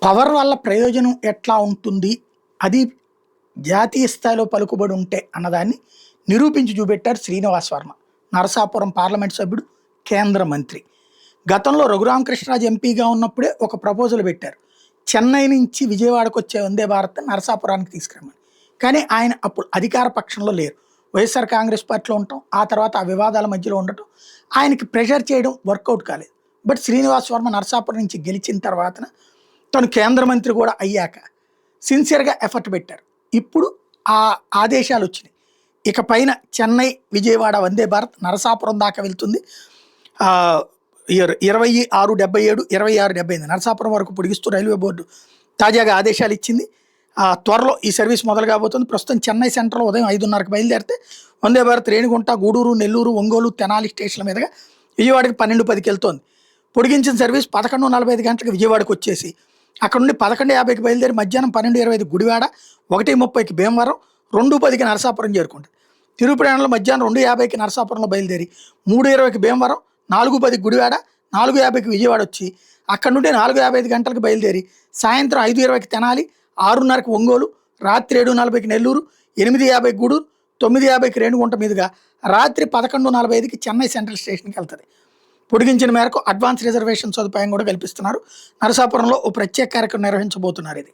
Power వల్ల ప్రయోజనం ఎట్లా ఉంటుంది? అది జాతీయ స్థాయిలో పలుకుబడి ఉంటే అన్నదాన్ని నిరూపించి చూపెట్టారు శ్రీనివాస్ వర్మ. నరసాపురం పార్లమెంట్ సభ్యుడు, కేంద్ర మంత్రి. గతంలో రఘురామకృష్ణరాజు ఎంపీగా ఉన్నప్పుడే ఒక ప్రపోజల్ పెట్టారు. చెన్నై నుంచి విజయవాడకు వచ్చే వందే భారత్ నరసాపురానికి తీసుకురమ్మని. కానీ ఆయన అప్పుడు అధికార పక్షంలో లేరు. వైఎస్ఆర్ కాంగ్రెస్ పార్టీలో ఉండటం, ఆ తర్వాత ఆ వివాదాల మధ్యలో ఉండటం, ఆయనకి ప్రెషర్ చేయడం వర్కౌట్ కాలేదు. బట్ శ్రీనివాస్ వర్మ నరసాపురం నుంచి గెలిచిన తర్వాత తను కేంద్ర మంత్రి కూడా అయ్యాక సిన్సియర్గా ఎఫర్ట్ పెట్టారు. ఇప్పుడు ఆ ఆదేశాలు వచ్చినాయి. ఇక పైన చెన్నై విజయవాడ వందే భారత్ నరసాపురం దాకా వెళ్తుంది. 26/77, 26/78 నరసాపురం వరకు పొడిగిస్తూ రైల్వే బోర్డు తాజాగా ఆదేశాలు ఇచ్చింది. త్వరలో ఈ సర్వీస్ మొదలు కాబోతుంది. ప్రస్తుతం చెన్నై సెంట్రల్ ఉదయం 5:30కి బయలుదేరితే వందే భారత్ రేణిగుంట, గూడూరు, నెల్లూరు, ఒంగోలు, తెనాలి స్టేషన్ల మీదుగా విజయవాడకి 12:10కి వెళ్తోంది. పొడిగించిన సర్వీస్ 11:45 గంటలకు విజయవాడకు వచ్చేసి అక్కడ నుండి 11:50కి బయలుదేరి మధ్యాహ్నం 12:25 గుడివాడ, 1:30కి భీమవరం, 2:10కి నరసాపురం చేరుకుంటుంది. తిరుగు ప్రయాణంలో మధ్యాహ్నం 2:50కి నరసాపురంలో బయలుదేరి 3:20కి భీమవరం, 4:10కి గుడివాడ, 4:50కి విజయవాడ వచ్చి అక్కడ నుండి 4:55 గంటలకు బయలుదేరి సాయంత్రం 5:20కి తెనాలి, 6:30కి ఒంగోలు, రాత్రి 7:40కి నెల్లూరు, 8:50కి గూడూరు, 9:50కి రేణిగుంట మీదుగా రాత్రి 11:45కి చెన్నై సెంట్రల్ స్టేషన్కి వెళ్తుంది. పొడిగించిన మేరకు అడ్వాన్స్ రిజర్వేషన్ సదుపాయం కూడా కల్పిస్తున్నారు. నరసాపురంలో ఓ ప్రత్యేక కార్యక్రమం నిర్వహించబోతున్నారు. ఇది